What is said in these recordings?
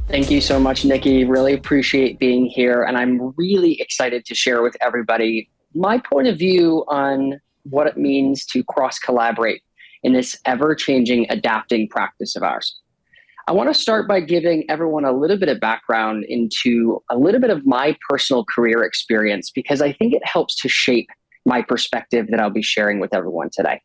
Thank you so much, Nikki. Really appreciate being here. And I'm really excited to share with everybody my point of view on what it means to cross collaborate in this ever changing, adapting practice of ours. I want to start by giving everyone a little bit of background into a little bit of my personal career experience, because I think it helps to shape my perspective that I'll be sharing with everyone today.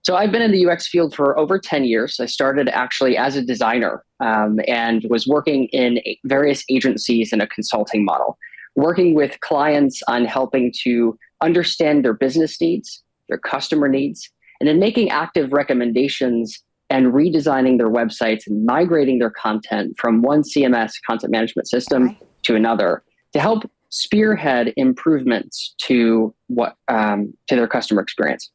So I've been in the UX field for over 10 years. I started actually as a designer and was working in various agencies in a consulting model, working with clients on helping to understand their business needs, their customer needs, and then making active recommendations and redesigning their websites and migrating their content from one CMS content management system to another to help spearhead improvements to their customer experience.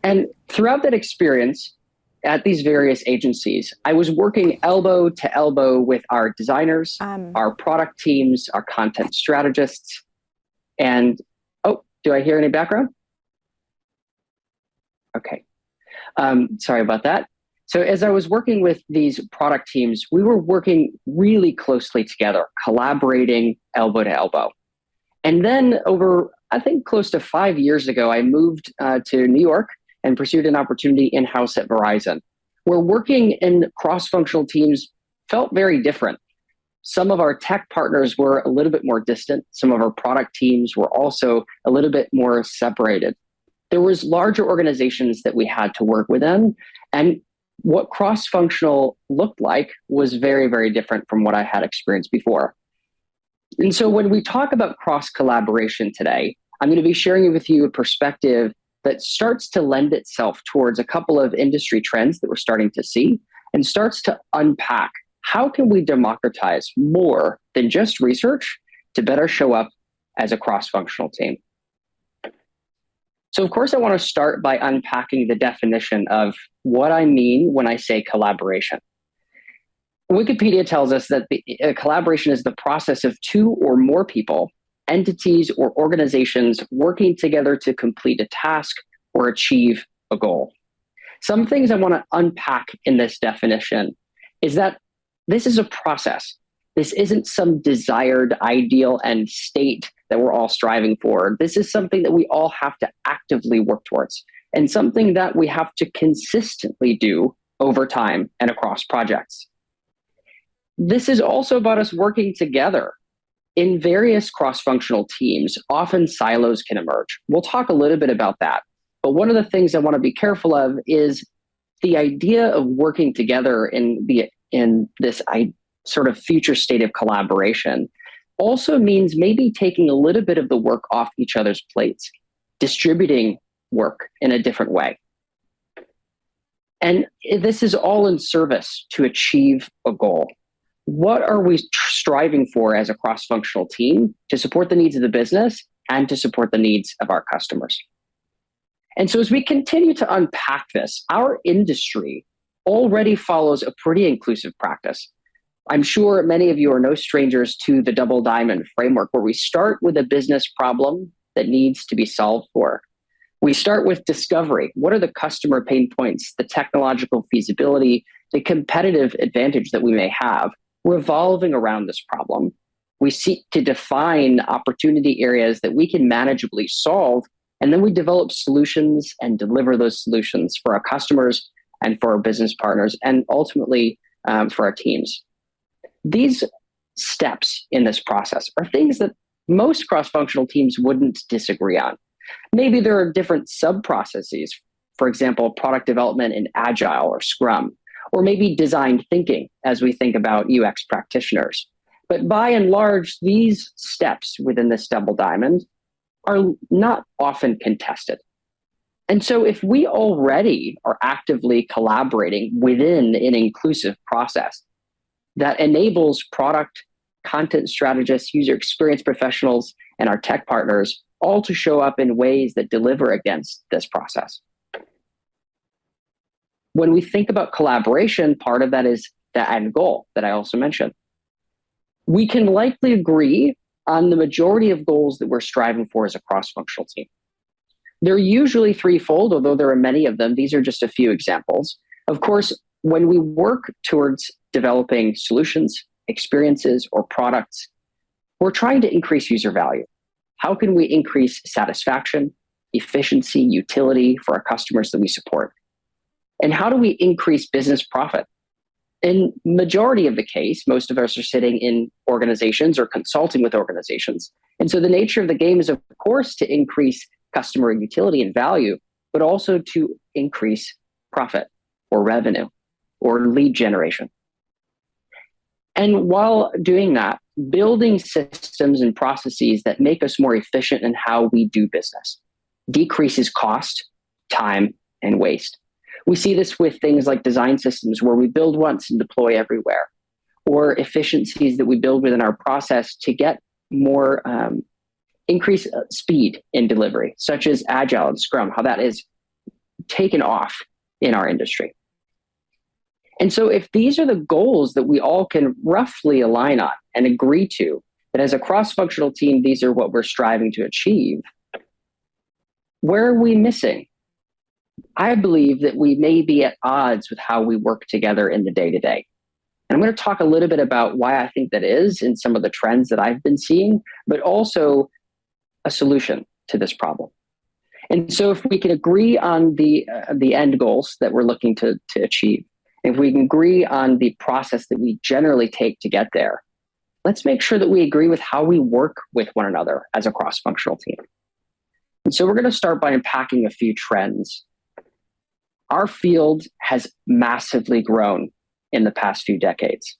And throughout that experience at these various agencies, I was working elbow to elbow with our designers, our product teams, our content strategists. And, oh, do I hear any background? Okay. Sorry about that. So as I was working with these product teams, we were working really closely together, collaborating elbow to elbow. And then over, I think, close to 5 years ago, I moved to New York and pursued an opportunity in-house at Verizon, where working in cross-functional teams felt very different. Some of our tech partners were a little bit more distant. Some of our product teams were also a little bit more separated. There was larger organizations that we had to work within, and what cross-functional looked like was very, very different from what I had experienced before. And so when we talk about cross-collaboration today, I'm going to be sharing with you a perspective that starts to lend itself towards a couple of industry trends that we're starting to see and starts to unpack how can we democratize more than just research to better show up as a cross-functional team. So of course, I want to start by unpacking the definition of what I mean when I say collaboration. Wikipedia tells us that collaboration is the process of two or more people, entities, or organizations working together to complete a task or achieve a goal. Some things I want to unpack in this definition is that this is a process. This isn't some desired ideal end state that we're all striving for. This is something that we all have to actively work towards, and something that we have to consistently do over time and across projects. This is also about us working together. In various cross-functional teams, often silos can emerge. We'll talk a little bit about that. But one of the things I want to be careful of is the idea of working together in this sort of future state of collaboration also means maybe taking a little bit of the work off each other's plates, distributing work in a different way. And this is all in service to achieve a goal. What are we striving for as a cross-functional team to support the needs of the business and to support the needs of our customers? And so as we continue to unpack this, our industry already follows a pretty inclusive practice. I'm sure many of you are no strangers to the double diamond framework, where we start with a business problem that needs to be solved for. We start with discovery. What are the customer pain points, the technological feasibility, the competitive advantage that we may have revolving around this problem? We seek to define opportunity areas that we can manageably solve, and then we develop solutions and deliver those solutions for our customers and for our business partners, and ultimately for our teams. These steps in this process are things that most cross-functional teams wouldn't disagree on. Maybe there are different sub-processes, for example, product development in Agile or Scrum, or maybe design thinking as we think about UX practitioners. But by and large, these steps within this double diamond are not often contested. And so if we already are actively collaborating within an inclusive process that enables product, content strategists, user experience professionals, and our tech partners all to show up in ways that deliver against this process. When we think about collaboration, part of that is the end goal that I also mentioned. We can likely agree on the majority of goals that we're striving for as a cross-functional team. They're usually threefold, although there are many of them. These are just a few examples. Of course, when we work towards developing solutions, experiences, or products, we're trying to increase user value. How can we increase satisfaction, efficiency, utility for our customers that we support? And how do we increase business profit? In majority of the case, most of us are sitting in organizations or consulting with organizations. And so the nature of the game is, of course, to increase customer utility and value, but also to increase profit or revenue or lead generation. And while doing that, building systems and processes that make us more efficient in how we do business decreases cost, time, and waste. We see this with things like design systems where we build once and deploy everywhere, or efficiencies that we build within our process to get more increase speed in delivery, such as Agile and Scrum, how that is taken off in our industry. And so if these are the goals that we all can roughly align on and agree to, that as a cross-functional team, these are what we're striving to achieve, where are we missing? I believe that we may be at odds with how we work together in the day-to-day. And I'm going to talk a little bit about why I think that is in some of the trends that I've been seeing, but also a solution to this problem. And so if we can agree on the end goals that we're looking to achieve, if we can agree on the process that we generally take to get there, let's make sure that we agree with how we work with one another as a cross-functional team. And so we're going to start by unpacking a few trends. Our field has massively grown in the past few decades.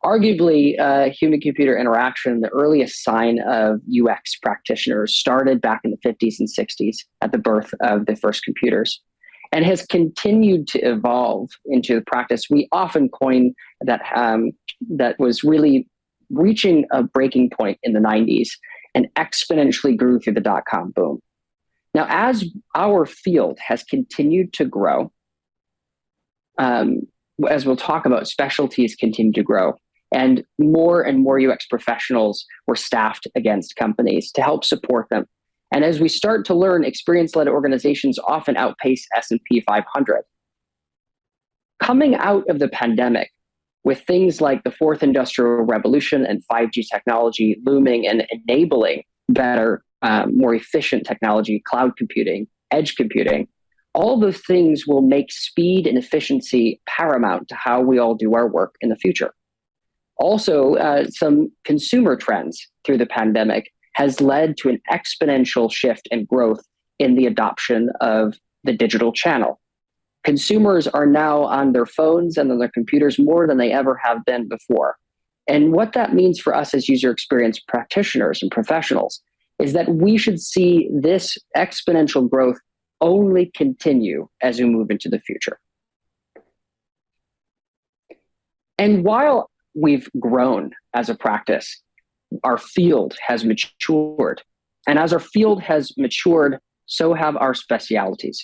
Arguably, human-computer interaction, the earliest sign of UX practitioners, started back in the 50s and 60s at the birth of the first computers, and has continued to evolve into the practice we often coin that was really reaching a breaking point in the 90s and exponentially grew through the dot-com boom. Now, as our field has continued to grow, as we'll talk about, specialties continue to grow, and more UX professionals were staffed against companies to help support them. And as we start to learn, experience-led organizations often outpace S&P 500. Coming out of the pandemic, with things like the fourth industrial revolution and 5G technology looming and enabling better, more efficient technology, cloud computing, edge computing, all those things will make speed and efficiency paramount to how we all do our work in the future. Also, some consumer trends through the pandemic has led to an exponential shift and growth in the adoption of the digital channel. Consumers are now on their phones and on their computers more than they ever have been before. And what that means for us as user experience practitioners and professionals is that we should see this exponential growth only continue as we move into the future. And while we've grown as a practice, our field has matured. And as our field has matured, so have our specialities.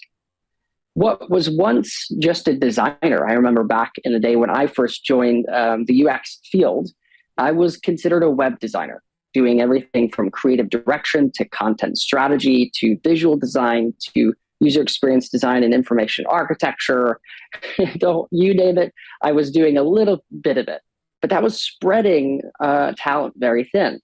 What was once just a designer, I remember back in the day when I first joined the UX field, I was considered a web designer, doing everything from creative direction to content strategy to visual design to user experience design and information architecture. You name it, I was doing a little bit of it. But that was spreading talent very thin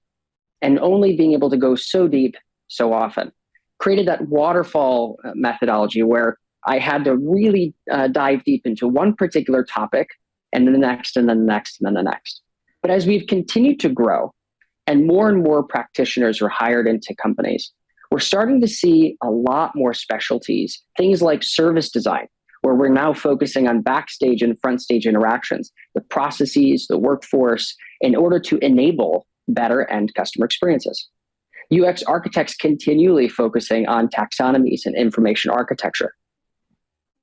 and only being able to go so deep so often. Created that waterfall methodology where I had to really dive deep into one particular topic and then the next and then the next and then the next. But as we've continued to grow and more practitioners are hired into companies, we're starting to see a lot more specialties, things like service design, where we're now focusing on backstage and front stage interactions, the processes, the workforce, in order to enable better end customer experiences. UX architects continually focusing on taxonomies and information architecture.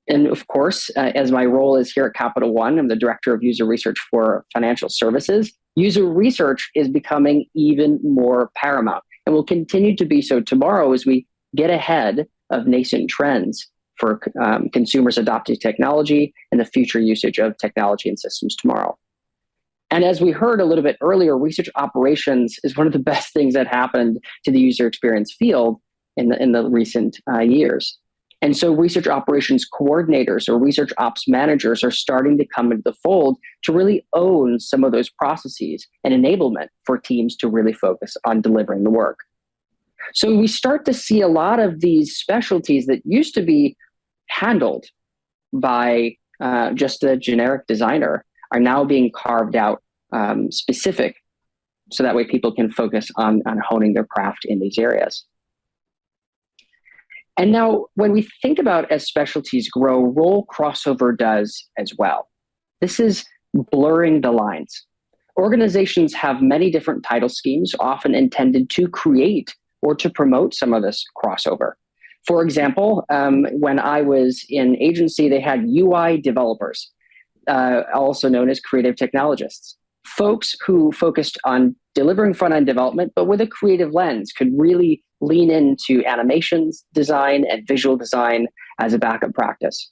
And of course, as my role is here at Capital One, I'm the director of user research for financial services. User research is becoming even more paramount and will continue to be so tomorrow as we get ahead of nascent trends for consumers adopting technology and the future usage of technology and systems tomorrow. And as we heard a little bit earlier, research operations is one of the best things that happened to the user experience field in the recent years. And so research operations coordinators or research ops managers are starting to come into the fold to really own some of those processes and enablement for teams to really focus on delivering the work. So we start to see a lot of these specialties that used to be handled by just a generic designer are now being carved out specific, so that way people can focus on honing their craft in these areas. And now when we think about as specialties grow, role crossover does as well. This is blurring the lines. Organizations have many different title schemes, often intended to create or to promote some of this crossover. For example, when I was in agency, they had UI developers, also known as creative technologists. Folks who focused on delivering front-end development, but with a creative lens, could really lean into animations design and visual design as a backup practice.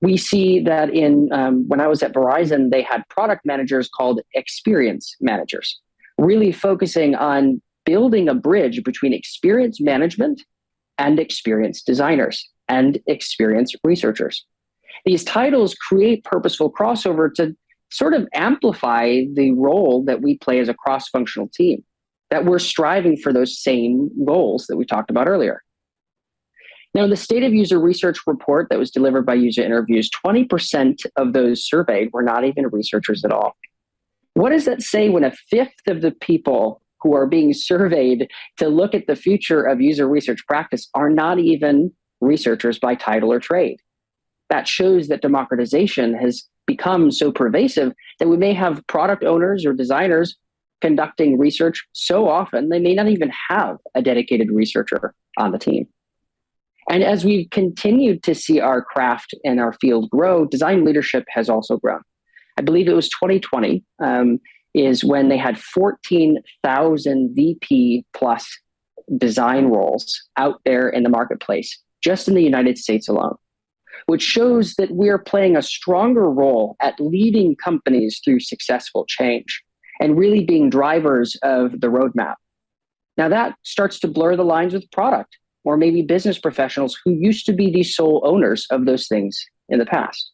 We see that in when I was at Verizon, they had product managers called experience managers, really focusing on building a bridge between experience management and experience designers and experience researchers. These titles create purposeful crossover to sort of amplify the role that we play as a cross-functional team, that we're striving for those same goals that we talked about earlier. Now, in the State of User Research report that was delivered by User Interviews, 20% of those surveyed were not even researchers at all. What does that say when a fifth of the people who are being surveyed to look at the future of user research practice are not even researchers by title or trade? That shows that democratization has become so pervasive that we may have product owners or designers conducting research so often they may not even have a dedicated researcher on the team. And as we've continued to see our craft and our field grow, design leadership has also grown. I believe it was 2020 is when they had 14,000 VP plus design roles out there in the marketplace, just in the United States alone, which shows that we're playing a stronger role at leading companies through successful change and really being drivers of the roadmap. Now that starts to blur the lines with product or maybe business professionals who used to be the sole owners of those things in the past.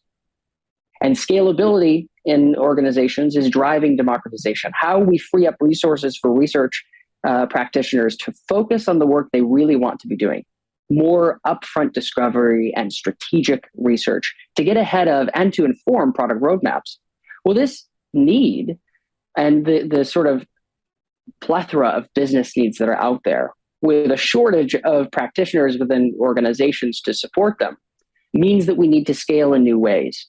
And scalability in organizations is driving democratization. How we free up resources for research practitioners to focus on the work they really want to be doing. More upfront discovery and strategic research to get ahead of and to inform product roadmaps. Well, this need and the sort of plethora of business needs that are out there with a shortage of practitioners within organizations to support them means that we need to scale in new ways.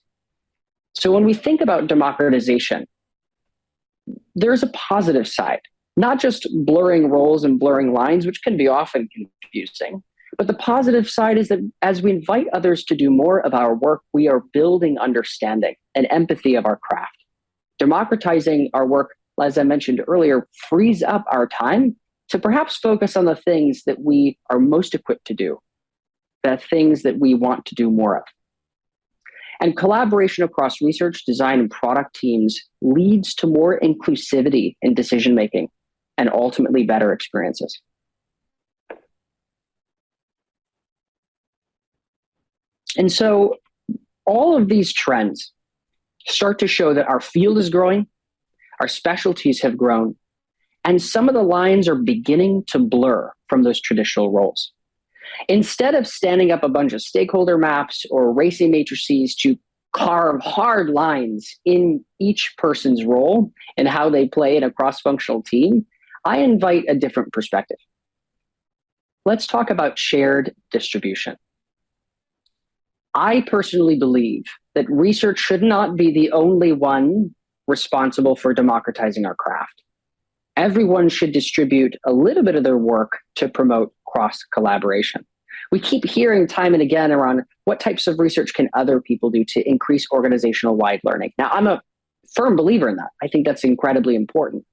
So when we think about democratization, there's a positive side, not just blurring roles and blurring lines, which can be often confusing, but the positive side is that as we invite others to do more of our work, we are building understanding and empathy of our craft. Democratizing our work, as I mentioned earlier, frees up our time to perhaps focus on the things that we are most equipped to do, the things that we want to do more of. And collaboration across research, design, and product teams leads to more inclusivity in decision-making and ultimately better experiences. And so all of these trends start to show that our field is growing, our specialties have grown, and some of the lines are beginning to blur from those traditional roles. Instead of standing up a bunch of stakeholder maps or racing matrices to carve hard lines in each person's role and how they play in a cross-functional team, I invite a different perspective. Let's talk about shared distribution. I personally believe that research should not be the only one responsible for democratizing our craft. Everyone should distribute a little bit of their work to promote cross-collaboration. We keep hearing time and again around what types of research can other people do to increase organizational-wide learning. Now, I'm a firm believer in that. I think that's incredibly important.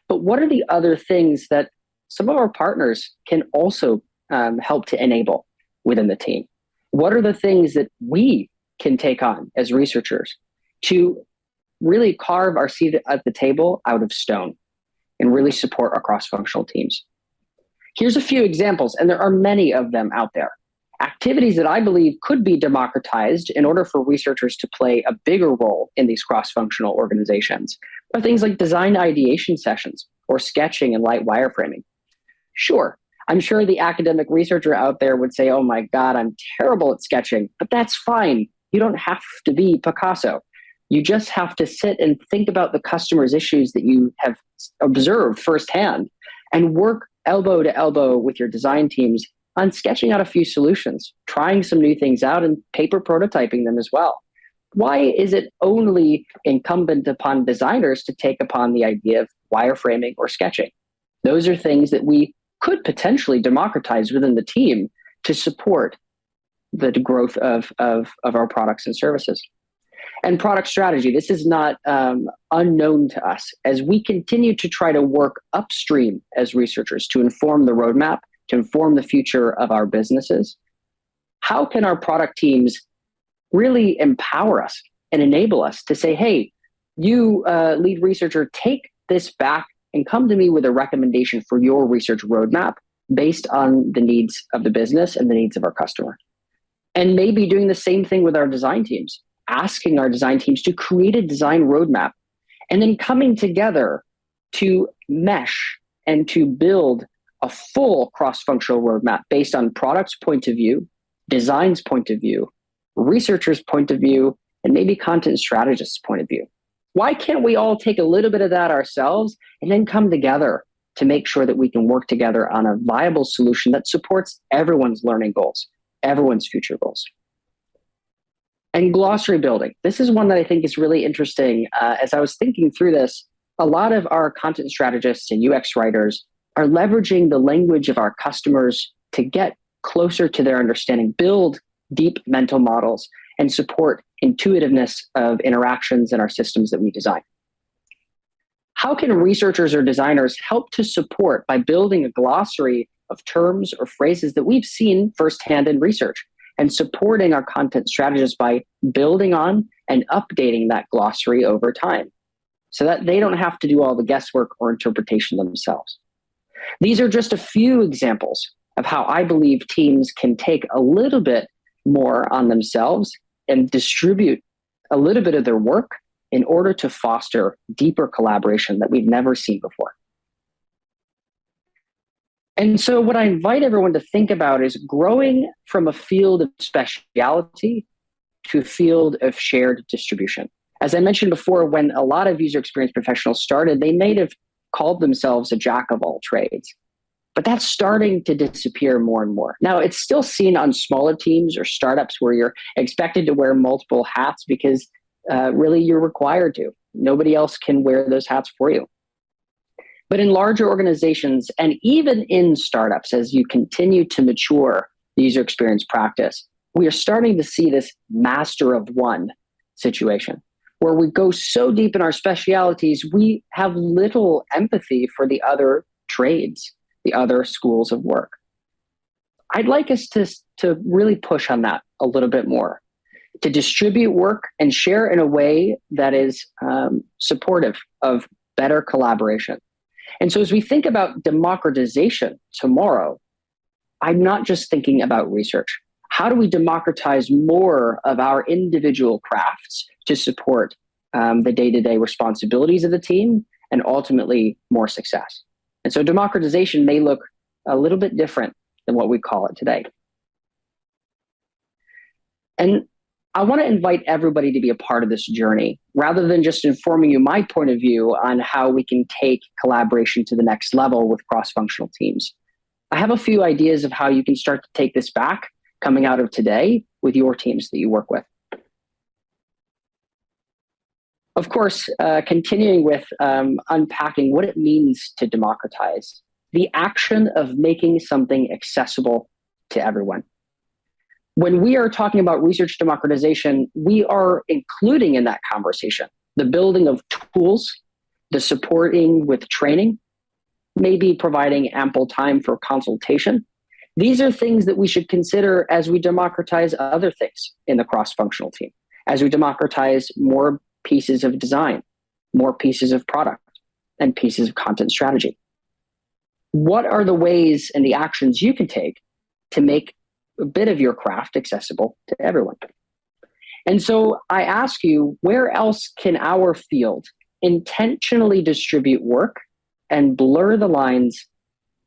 But what are the other things that some of our partners can also help to enable within the team? What are the things that we can take on as researchers to really carve our seat at the table out of stone and really support our cross-functional teams? Here's a few examples, and there are many of them out there. Activities that I believe could be democratized in order for researchers to play a bigger role in these cross-functional organizations are things like design ideation sessions or sketching and light wireframing. Sure, I'm sure the academic researcher out there would say, oh my God, I'm terrible at sketching, but that's fine. You don't have to be Picasso. You just have to sit and think about the customer's issues that you have observed firsthand and work elbow to elbow with your design teams on sketching out a few solutions, trying some new things out and paper prototyping them as well. Why is it only incumbent upon designers to take upon the idea of wireframing or sketching? Those are things that we could potentially democratize within the team to support the growth of our products and services. And product strategy, this is not unknown to us. As we continue to try to work upstream as researchers to inform the roadmap, to inform the future of our businesses, how can our product teams really empower us and enable us to say, hey, you lead researcher, take this back and come to me with a recommendation for your research roadmap based on the needs of the business and the needs of our customer. And maybe doing the same thing with our design teams, asking our design teams to create a design roadmap and then coming together to mesh and to build a full cross-functional roadmap based on product's point of view, design's point of view, researcher's point of view, and maybe content strategist's point of view. Why can't we all take a little bit of that ourselves and then come together to make sure that we can work together on a viable solution that supports everyone's learning goals, everyone's future goals? And glossary building. This is one that I think is really interesting. As I was thinking through this, a lot of our content strategists and UX writers are leveraging the language of our customers to get closer to their understanding, build deep mental models, and support intuitiveness of interactions in our systems that we design. How can researchers or designers help to support by building a glossary of terms or phrases that we've seen firsthand in research and supporting our content strategists by building on and updating that glossary over time so that they don't have to do all the guesswork or interpretation themselves? These are just a few examples of how I believe teams can take a little bit more on themselves and distribute a little bit of their work in order to foster deeper collaboration that we've never seen before. And so what I invite everyone to think about is growing from a field of speciality to a field of shared distribution. As I mentioned before, when a lot of user experience professionals started, they may have called themselves a jack of all trades. But that's starting to disappear more and more. Now, it's still seen on smaller teams or startups where you're expected to wear multiple hats because really you're required to. Nobody else can wear those hats for you. But in larger organizations and even in startups, as you continue to mature the user experience practice, we are starting to see this master of one situation where we go so deep in our specialities, we have little empathy for the other trades, the other schools of work. I'd like us to really push on that a little bit more, to distribute work and share in a way that is supportive of better collaboration. And so as we think about democratization tomorrow, I'm not just thinking about research. How do we democratize more of our individual crafts to support the day-to-day responsibilities of the team and ultimately more success? And so democratization may look a little bit different than what we call it today. And I want to invite everybody to be a part of this journey, rather than just informing you my point of view on how we can take collaboration to the next level with cross-functional teams. I have a few ideas of how you can start to take this back coming out of today with your teams that you work with. Of course, continuing with unpacking what it means to democratize, the action of making something accessible to everyone. When we are talking about research democratization, we are including in that conversation the building of tools, the supporting with training, maybe providing ample time for consultation. These are things that we should consider as we democratize other things in the cross-functional team, as we democratize more pieces of design, more pieces of product, and pieces of content strategy. What are the ways and the actions you can take to make a bit of your craft accessible to everyone. And so I ask you, where else can our field intentionally distribute work and blur the lines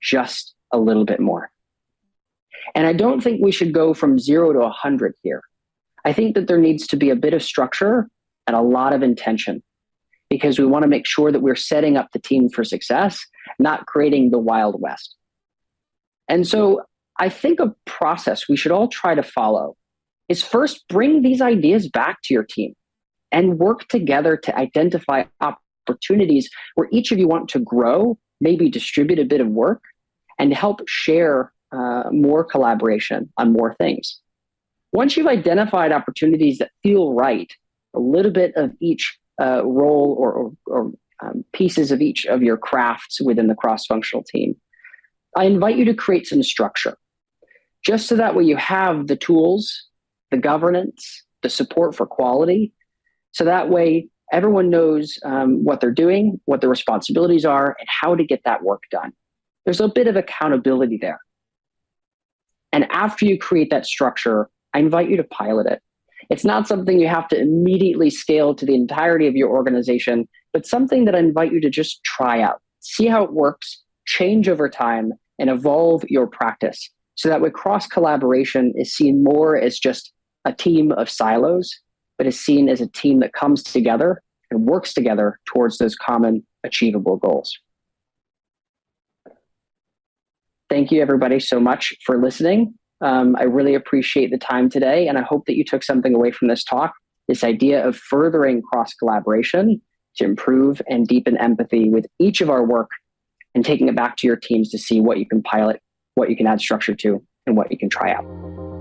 just a little bit more? And I don't think we should go from 0 to 100 here. I think that there needs to be a bit of structure and a lot of intention, because we want to make sure that we're setting up the team for success, not creating the Wild West. And so I think a process we should all try to follow is first bring these ideas back to your team and work together to identify opportunities where each of you want to grow, maybe distribute a bit of work, and help share more collaboration on more things. Once you've identified opportunities that feel right, a little bit of each role or pieces of each of your crafts within the cross-functional team, I invite you to create some structure, just so that way you have the tools, the governance, the support for quality, so that way everyone knows what they're doing, what their responsibilities are, and how to get that work done. There's a bit of accountability there. And after you create that structure, I invite you to pilot it. It's not something you have to immediately scale to the entirety of your organization, but something that I invite you to just try out, see how it works, change over time, and evolve your practice. So that way cross-collaboration is seen more as just a team of silos, but is seen as a team that comes together and works together towards those common achievable goals. Thank you, everybody, so much for listening. I really appreciate the time today, and I hope that you took something away from this talk, this idea of furthering cross-collaboration to improve and deepen empathy with each of our work, and taking it back to your teams to see what you can pilot, what you can add structure to, and what you can try out.